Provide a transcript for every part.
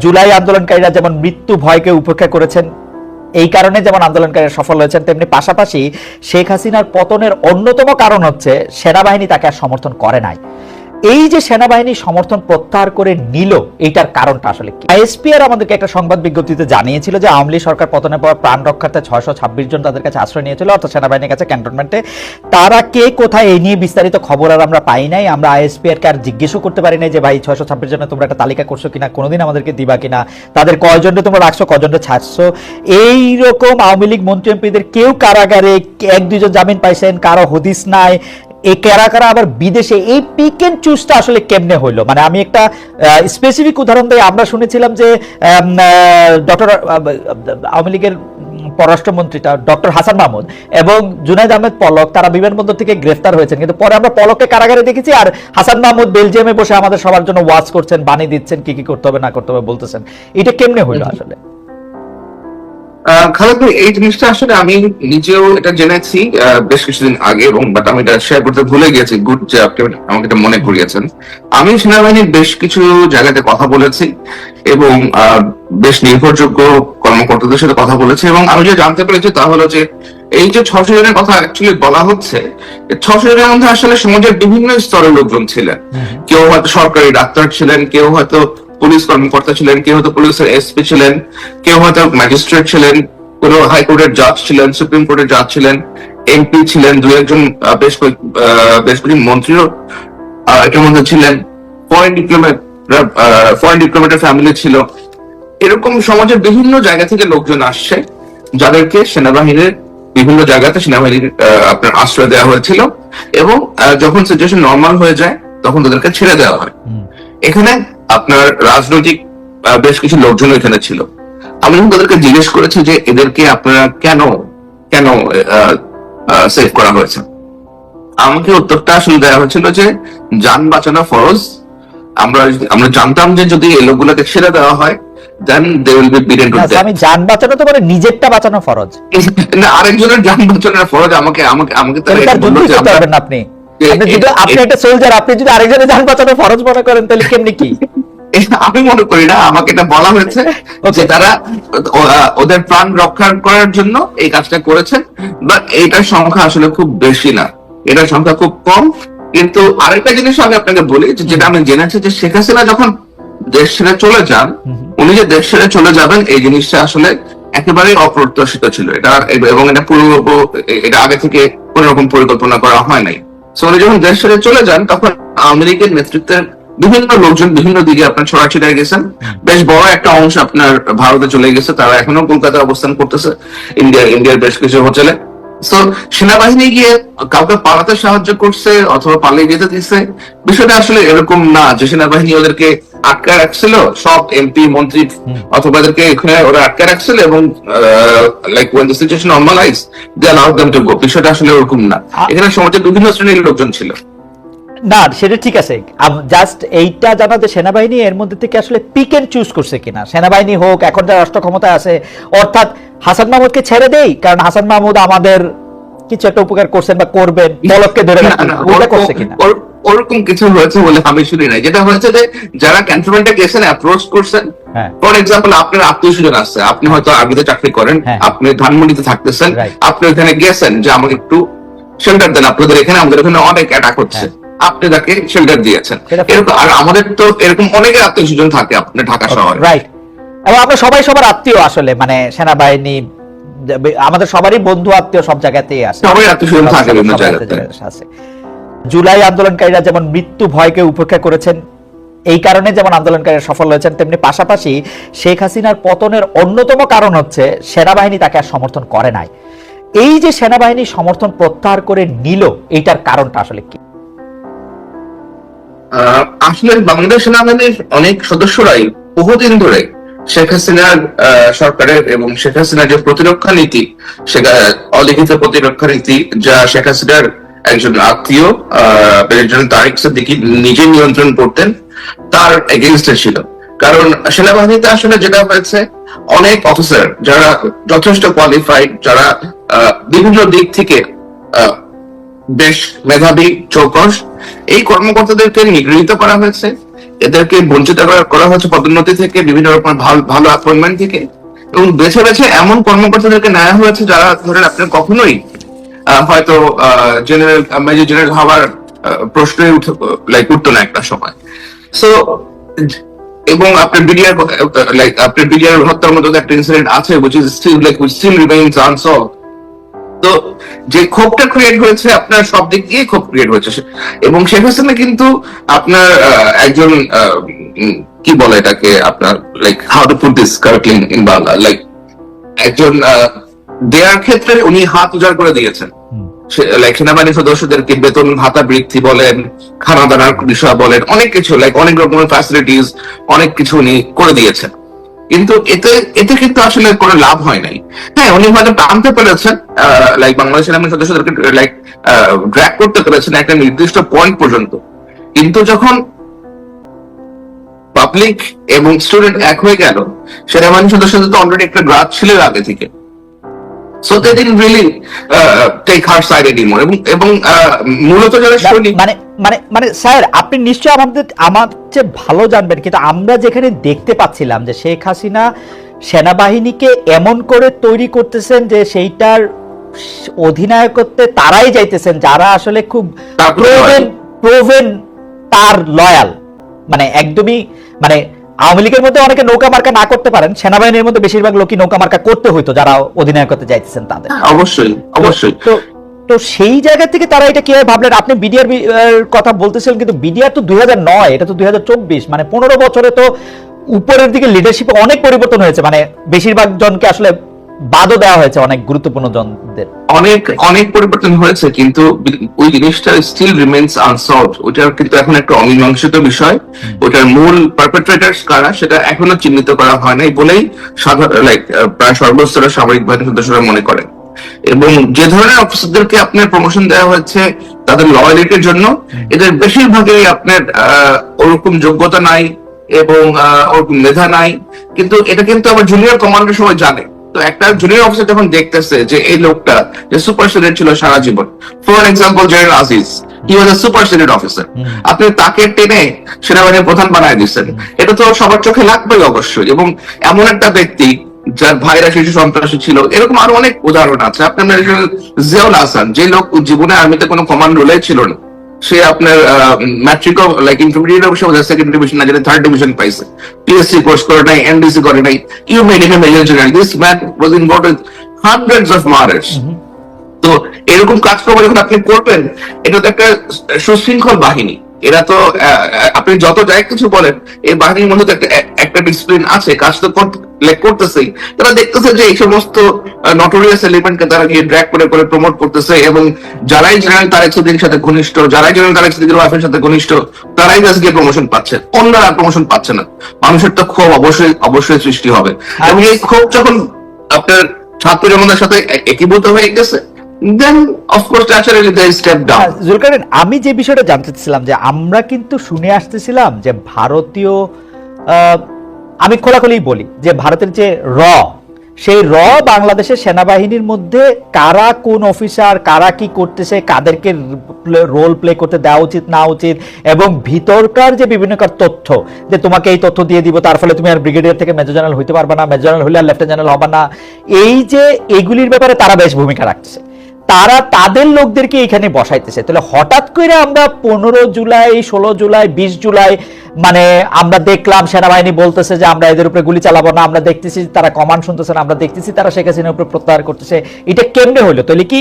জুলাই আন্দোলনকারীরা যেমন মৃত্যু ভয়কে উপেক্ষা করেছেন, এই কারণে যেমন আন্দোলনকারীরা সফল হয়েছেন, তেমনি পাশাপাশি শেখ হাসিনার পতনের অন্যতম কারণ হচ্ছে সেনাবাহিনী তাকে আর সমর্থন করে নাই। এই যে সেনাবাহিনী সমর্থন প্রত্যাহার করে নিল, এইটার কারণটা আসলে কি? আইএসপিআর আমাদেরকে একটা সংবাদ বিজ্ঞপ্তিতে জানিয়েছিল যে আওয়ামী লীগ সরকার পতনের পর প্রাণ রক্ষার্থে 626 জন তাদের কাছে আশ্রয় নিয়েছিল, অর্থাৎ সেনাবাহিনীর কাছে ক্যান্টনমেন্টে। তারা কে কোথায়, এই নিয়ে বিস্তারিত খবর আর আমরা পাই নাই। আমরা আইএসপিআর কে আর জিজ্ঞেসও করতে পারি নাই যে ভাই 626 জনের তোমরা একটা তালিকা করছো কিনা, কোনোদিন আমাদেরকে দিবা কিনা, তাদের কয়জনকে তোমরা রাখছো, কয়জনকে ছাড়ছো। এইরকম আওয়ামী লীগ মন্ত্রী এমপিদের কেউ কারাগারে, এক দুইজন জামিন পাইছেন, কারো হদিস নাই। এই কারা কারা আবার বিদেশে, এই পিক এন্ড চুজটা আসলে কেমনে হইলো? মানে আমি একটা স্পেসিফিক উদাহরণ দিই। আমরা শুনেছিলাম যে ডক্টর আওয়ামী লীগের পররাষ্ট্রমন্ত্রীটা ডক্টর হাসান মাহমুদ এবং জুনাইদ আহমেদ পলক তারা বিমানবন্দর থেকে গ্রেফতার হয়েছেন, কিন্তু পরে আমরা পলককে কারাগারে দেখেছি, আর হাসান মাহমুদ বেলজিয়ামে বসে আমাদের সবার জন্য ওয়াজ করছেন, বাণী দিচ্ছেন, কি কি করতে হবে না করতে হবে বলতেছেন। এটা কেমনে হইলো আসলে? খালেদ ভাই, এই জিনিসটা আসলে আমি নিজেও এটা জেনেছি বেশ কিছুদিন আগে, এবং বাট আমি এটা শেয়ার করতে ভুলে গেছি। গুড যে আপনি আমাকে এটা মনে করিয়েছেন। আমি সেনাবাহিনীর বেশ কিছু জায়গাতে কথা বলেছি এবং বেশ নির্ভরযোগ্য কর্মকর্তাদের সাথে কথা বলেছি, এবং আমি যে জানতে পেরেছি তা হলো যে এই যে 600 জনের কথা অ্যাকচুয়ালি বলা হচ্ছে, 600 জনের মধ্যে আসলে সমাজের বিভিন্ন স্তরের লোকজন ছিলেন। কেউ হয়তো সরকারি ডাক্তার ছিলেন, কেউ হয়তো পুলিশ কর্মকর্তা ছিলেন, কেউ হয়তো পুলিশের এসপি ছিলেন, কেউ হয়তো ম্যাজিস্ট্রেট ছিলেন, কোন হাইকোর্টের জাজ ছিলেন, সুপ্রিম কোর্টের জাজ ছিলেন, এমপি ছিলেন, দু একজন বেশ কিছু মন্ত্রীও এটার মধ্যে ছিলেন, ফরেন ডিপ্লোমেটের ফ্যামিলি ছিল। এরকম সমাজের বিভিন্ন জায়গা থেকে লোকজন আসছে, যাদেরকে সেনাবাহিনীর বিভিন্ন জায়গাতে সেনাবাহিনীর আপনার আশ্রয় দেওয়া হয়েছিল, এবং যখন সিচুয়েশন নর্মাল হয়ে যায় তখন তাদেরকে ছেড়ে দেওয়া হয়। এখানে আপনার রাজনৈতিক বেশ কিছু লোকজন এখানে ছিল। আমি যখন তাদেরকে জিজ্ঞেস করেছি যে এদেরকে আপনারা কেন কেন সেভ করা হয়েছে, আমাকে উত্তরটা আসলে দেওয়া হয়েছিল যে যান বাঁচানো ফরজ। আমরা জানতাম যে যদি এই লোকগুলোকে ছেড়ে দেওয়া হয় then they will be beaten to death. আমি যান বাঁচানো তো মানে নিজেরটা বাঁচানো ফরজ না, আরেকজনের যান বাঁচানোর ফরজ। আমাকে আমাকে আমাকে তারা এটা বলল যে আপনি আপনি একটা সোলজার, আপনি যদি আরেকজনের যান বাঁচানো ফরজ মনে করেন তাহলে কেমনি কি? আমি মনে করি না, আমাকে এটা বলা হয়েছে যে তারা ওদের প্রাণ রক্ষা করার জন্য এই কাজটা করেছেন, বাট এইটার সংখ্যা আসলে খুব বেশি না, এটার সংখ্যা খুব কম। কিন্তু আরেকটা জিনিস আমি আপনাকে বলি, যেটা আমি জেনেছি যে শেখ হাসিনা যখন দেশ ছেড়ে চলে যান, উনি যে দেশ ছেড়ে চলে যাবেন এই জিনিসটা আসলে একেবারেই অপ্রত্যাশিত ছিল। এটা এবং এটা আগে থেকে কোন রকম পরিকল্পনা করা হয় নাই। উনি যখন দেশ ছেড়ে চলে যান তখন আওয়ামী লীগের নেতৃত্বের বিভিন্ন লোকজন বিভিন্ন দিকে আপনার ছড়াছিটায় গেছেন। বেশ বড় একটা অংশ আপনার ভারতে চলে গেছে, তারা এখনো কলকাতায় অবস্থান করতেছে, ইন্ডিয়ার বেশ কিছু হোটেলে। তো সেনাবাহিনী গিয়ে কাউকে পালাতে সাহায্য করছে অথবা পালিয়ে যেতে দিচ্ছে, বিষয়টা আসলে এরকম না যে সেনাবাহিনী ওদেরকে আটকায় রাখছিল, সব এমপি মন্ত্রী অথবা এদেরকে এখানে ওরা আটকায় রাখছিল এবং like when the situation normalized they allowed them to go। বিষয়টা আসলে ওরকম না, এখানে সমাজের বিভিন্ন শ্রেণীর লোকজন ছিল। না, সেটা ঠিক আছে, জাস্ট এইটা জানা যে সেনাবাহিনী এর মধ্যে থেকে আসলে পিক এন্ড চুজ করছে কিনা। সেনাবাহিনী হোক, এখন যারা রাষ্ট্র ক্ষমতায় আছে, অর্থাৎ হাসান মাহমুদকে ছেড়ে দেই কারণ হাসান মাহমুদ আমাদের কিছু একটা উপকার করছেন বা করবেন, পলককে ধরে ওটা করছে কিনা ওরকম কিছু হয়েছে বলে আমি শুনি নাই। যেটা হয়েছে যে যারা ক্যান্টনমেন্টে গেছেন, অ্যাপ্রোচ করছেন, ফর এক্সাম্পল আপনার আত্মীয় স্বজন আছে, আপনি হয়তো আগে চাকরি করেন, আপনি ধানমন্ডিতে থাকতেছেন, আপনি ওখানে গেছেন যে আমাকে একটু শেল্টার দেন, আপনাদের এখানে আমাদের এখানে অনেক অ্যাটাক হচ্ছে, আপনি তাকে শেল্টার দিয়েছেন। এরকম আর আমাদের তো এরকম অনেকের আত্মীয় স্বজন থাকে আপনার ঢাকা শহরে, রাইট? এবং আমরা সবাই সবার আত্মীয় আসলে, মানে সেনাবাহিনী আমাদের সবারই বন্ধু আত্মীয় সব জায়গাতেই আছে, সবাই আত্মীয় স্বজন থাকে বিভিন্ন জায়গাতে। জুলাই আন্দোলনকারীরা যেমন মৃত্যু ভয়কে উপেক্ষা করেছেন, এই কারণে যেমন আন্দোলনকারীরা সফল হয়েছেন, তেমনি পাশাপাশি শেখ হাসিনার পতনের অন্যতম কারণ হচ্ছে সেনাবাহিনী তাকে আর সমর্থন করে নাই। এই যে সেনাবাহিনী সমর্থন প্রত্যাহার করে নিল, এইটার কারণটা আসলে কি? আসলে বাংলাদেশ সেনাবাহিনীর অনেক সদস্যরাই বহুদিন ধরে শেখ হাসিনার সরকারের এবং শেখ হাসিনার যে প্রতিরক্ষা নীতি, অলিখিত প্রতিরক্ষা নীতি, যা শেখ হাসিনার একজন আত্মীয় প্রেসিডেন্ট তারেক সিদ্দিকী নিজে নিয়ন্ত্রণ করতেন, তার এগেইনস্টে ছিল। কারণ সেনাবাহিনীতে আসলে যেটা হয়েছে, অনেক অফিসার যারা যথেষ্ট কোয়ালিফাইড, যারা বিভিন্ন দিক থেকে বেশ মেধাবী, চৌকস, এই কর্মকর্তাদেরকে নিগৃহীত করা হয়েছে এদেরকে বঞ্চিত করা হচ্ছে পদোন্নতি থেকে, বিভিন্ন রকম ভালো অ্যাপয়েন্টমেন্ট থেকে, এবং বেছে বেছে এমন কর্মকর্তাদেরকে নেওয়া হয়েছে যারা ধরেন আপনার কখনোই হয়তো জেনারেল মেজর জেনারেল হওয়ার প্রশ্নই উঠতো না একটা সময়। সো এবং আপনার বিডিআর আপনার বিডিআর হত্যার মতো একটা ইনসিডেন্ট আছে which still remains unsolved। তো যে ক্ষোভটা ক্রিয়েট হয়েছে, আপনার সব দিক দিয়ে ক্ষোভ ক্রিয়েট হয়েছে, এবং শেখ হাসিনা কিন্তু আপনার একজন কি বলে এটাকে, আপনার how to put this correctly in Bangla, একজন দেয়ার ক্ষেত্রে উনি হাত উজাড় করে দিয়েছেন। সেনাবাহিনীর সদস্যদেরকে বেতন ভাতা বৃদ্ধি বলেন, খানা দানার বিষয় বলেন, অনেক কিছু অনেক রকমের ফ্যাসিলিটিস, অনেক কিছু উনি করে দিয়েছেন। কিন্তু এতে কিন্তু আসলে কোনো লাভ হয় নাই। হ্যাঁ, উনি হয়তো টানতে পেরেছেন, বাংলাদেশ সেনাবাহিনীর সদস্যদেরকে ড্র্যাগ করতে পেরেছেন একটা নির্দিষ্ট পয়েন্ট পর্যন্ত, কিন্তু যখন পাবলিক এবং স্টুডেন্ট এক হয়ে গেল, সেনাবাহিনী সদস্যদের তো অলরেডি একটা গ্রাফ ছিল আগে থেকে। So they didn't really take her side anymore. এবং মূলত যারা সৈনিক মানে স্যার, আপনি নিশ্চয়ই আমার চেয়ে ভালো জানবেন, কিন্তু আমরা যেখানে দেখতে পাচ্ছিলাম যে শেখ হাসিনা সেনাবাহিনীকে এমন করে তৈরি করতেছেন যে সেইটার অধিনায়কত্বে তারাই যাইতেছেন যারা আসলে খুব প্রোভেন তার লয়াল, মানে একদমই, মানে আওয়ামী লীগের মধ্যে অনেকে নৌকা মার্কা না করতে পারেন, সেনাবাহিনীর মধ্যে বেশিরভাগ লোকই নৌকা মার্কা করতে হইতো যারা অধিনায়কত্বে যাইতেছেন তাদের। অবশ্যই তো সেই জায়গা থেকে তারা এটা কিভাবে ভাবলেন? আপনি বিডিআর কথা বলতেছিলেন, কিন্তু বিডিআর তো 2009, এটা তো 2024, মানে 15 বছরে তো উপরের দিকে লিডারশিপে অনেক পরিবর্তন হয়েছে, মানে বেশিরভাগ জনকে আসলে বাদও দেওয়া হয়েছে, অনেক গুরুত্বপূর্ণ জনদের অনেক পরিবর্তন হয়েছে, কিন্তু ওই জিনিসটা স্টিল রিমেইনস আনসলভড। ওটার কিন্তু এখন একটা অমীমাংসিত বিষয়। ওটার মূল পারপেট্রেটরস কারা সেটা এখনো চিহ্নিত করা হয় নাই বলেই প্রায় সর্বস্তরের সামরিক বাহিনীর সদস্যরা মনে করেন। এবং যে ধরনের অফিসারদেরকে আপনার প্রমোশন দেওয়া হচ্ছে তাদের লয়ালিটির জন্য, এদের বেশিরভাগই আপনার ওরকম যোগ্যতা নাই এবং ওরকম মেধা নাই, কিন্তু এটা কিন্তু আবার জুনিয়র কমান্ডার সবাই জানে। তো একটা জুনিয়র অফিসার যখন দেখতেছে যে এই লোকটা যে সুপার সিনিয়র ছিল সারা জীবন, for example general Aziz, he was a super senior officer, আপনি তাকে টেনে সেনাবাহিনীর প্রধান বানায় দিচ্ছেন, এটা তো সবার চোখে লাগবে অবশ্যই। এবং এমন একটা ব্যক্তি যার ভাইরা শিশু সন্ত্রাসী ছিল, এরকম আরো অনেক উদাহরণ আছে। আপনার জিয়াউল হাসান, যে লোক জীবনে আর্মিতে কোনো কমান্ড রোলে ছিল না, সে আপনার ম্যাট্রিক ইন্টারমিডিয়েট অবশ্যই সেকেন্ড ডিভিশন না, যেটা থার্ড ডিভিশন পাইছে, পিএসসি কোর্স করে নাই, এনডিসি করে নাই, you made him major general, this man was involved with hundreds of murders. তো এরকম কাজকর্ম যখন আপনি করবেন, এটা তো একটা সুশৃঙ্খল বাহিনী, এরা তো আপনি যত যাই কিছু বলেন, এই বাহিনীর মধ্যে তো একটা ডিসিপ্লিন আছে, কাজ তো করতেছেই। তারা দেখতেছে যে এই সমস্ত নটোরিয়াস এলিমেন্টকে তারা গিয়ে ড্র্যাগ করে করে প্রমোট করতেছে, এবং যারাই জেনারেল তারেক সিদ্দিকীর সাথে ঘনিষ্ঠ, যারাই জেনারেল তারেক সিদ্দিকীর ওয়াইফের সাথে ঘনিষ্ঠ, তারাই আজকে প্রমোশন পাচ্ছে, অন্যরা প্রমোশন পাচ্ছে না। মানুষের তো ক্ষোভ অবশ্যই সৃষ্টি হবে, এবং এই ক্ষোভ যখন আপনার ছাত্র জনতার সাথে একীভূত হয়ে গেছে, then of course naturally they step down. Zulkarnain, আমি যে বিষয়টা জানতে চাচ্ছিলাম যে আমরা কিন্তু শুনে আসতেছিলাম যে ভারতীয়, আমি খোলাখুলি বলি যে ভারতের যে সেই বাংলাদেশের সেনাবাহিনীর মধ্যে কারা কোন অফিসার, কারা কি করতেছে, কাদেরকে রোল প্লে করতে দেওয়া উচিত না উচিত, এবং ভিতরকার যে বিভিন্ন তথ্য, যে তোমাকে এই তথ্য দিয়ে দিব, তার ফলে তুমি আর ব্রিগেডিয়ার থেকে মেজর জেনারেল হইতে পারবে না, মেজর জেনারেল হলে আর লেফটেন্যান্ট জেনারেল হবে না, এই যে এগুলির ব্যাপারে তারা বেশ ভূমিকা রাখছে, তারা তাদের লোকদেরকে এখানে বসাইতেছে। তাহলে হঠাৎ করে আমরা 15 জুলাই, 16 জুলাই, 20 জুলাই, মানে আমরা দেখলাম সেনাবাহিনী বলতেছে যে আমরা এদের উপরে গুলি চালাবো না, আমরা দেখতেছি তারা কমান্ড শুনতেছে না, আমরা দেখতেছি তারা শেখ হাসিনার উপরে প্রত্যাহার করতেছে। এটা কেমনে হইলো? তাহলে কি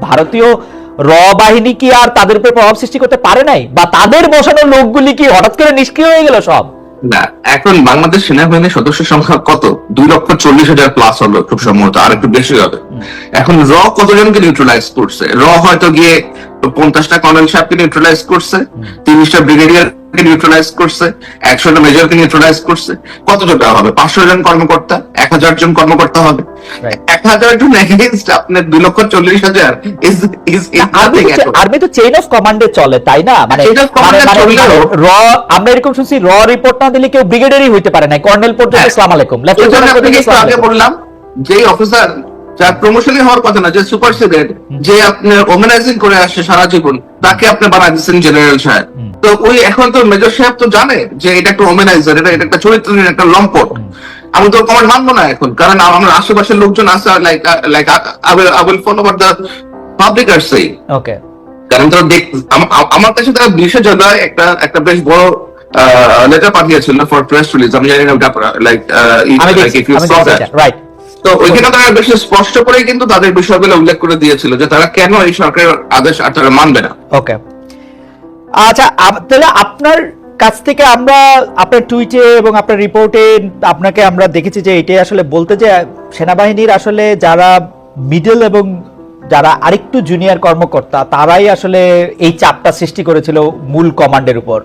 ভারতীয় বাহিনী কি আর তাদের উপরে প্রভাব সৃষ্টি করতে পারে নাই, বা তাদের বসানো লোকগুলি কি হঠাৎ করে নিষ্ক্রিয় হয়ে গেল সব? না, এখন বাংলাদেশ সেনাবাহিনীর সদস্য সংখ্যা কত? 2,40,000 প্লাস হবে খুব সম্ভবত, আর একটু বেশি হবে। এখন কতজনকে নিউট্রালাইজ করছে? হয়তো গিয়ে 50টা কর্নেল সাহেবকে নিউট্রালাইজ করছে, 30টা ব্রিগেডিয়ারকে নিউট্রালাইজ করছে, 100টা মেজরকে নিউট্রালাইজ করছে। কতজন হবে? 500 জন কর্মকর্তা, 1000 জন কর্মকর্তা হবে। 1000 জন এগেইনস্ট আপনার 2,40,000 আর্মি তো চেইন অফ কমান্ডে চলে, তাই না? মানে আমরা এরকম শুনছি, রিপোর্ট না দিলে কেউ ব্রিগেডিয়ারই হইতে পারে না, কর্নেল পর্যন্ত আসসালামু আলাইকুম, লেফটেন্যান্ট আগে বললাম যে অফিসার যার প্রমোশনই হওয়ার কথা না, যে সুপারসিডেড, যে আপনার অর্গানাইজিং করে আসছে সারা জীবন, তাকে আপনি বানাই দিচ্ছেন জেনারেল সাহেব। তো ওই এখন তো মেজর সাহেব তো জানে যে এটা একটা অর্গানাইজার, এটা একটা চরিত্রের একটা লম্পট। আমি তো কমেন্ট মানবো না এখন, কারণ আমার আশেপাশের লোকজন আছে, like I will follow the public আর সেই। ওকে, কারণ তারা আমার কাছে তারা 20 জায়গায় একটা বেশ বড় লেটার পাঠিয়েছিল ফর প্রেস রিলিজ। আমি জানি না লাইক রাইট। তো ওইখানে তারা বেশ স্পষ্ট করে কিন্তু তাদের বিষয়গুলো উল্লেখ করে দিয়েছিল যে তারা কেন এই সরকারের আদেশ আর তারা মানবে না। ওকে, আচ্ছা, তাহলে আপনার কাছ থেকে আমরা আপনার টুইটে এবং আপনার রিপোর্টে আপনাকে আমরা দেখেছি যে এটাই আসলে বলতে, যে সেনাবাহিনীর আসলে যারা মিডল এবং যারা আরেকটু জুনিয়র কর্মকর্তা তারাই আসলে এই চাপটা সৃষ্টি করেছিল মূল কমান্ডের উপর।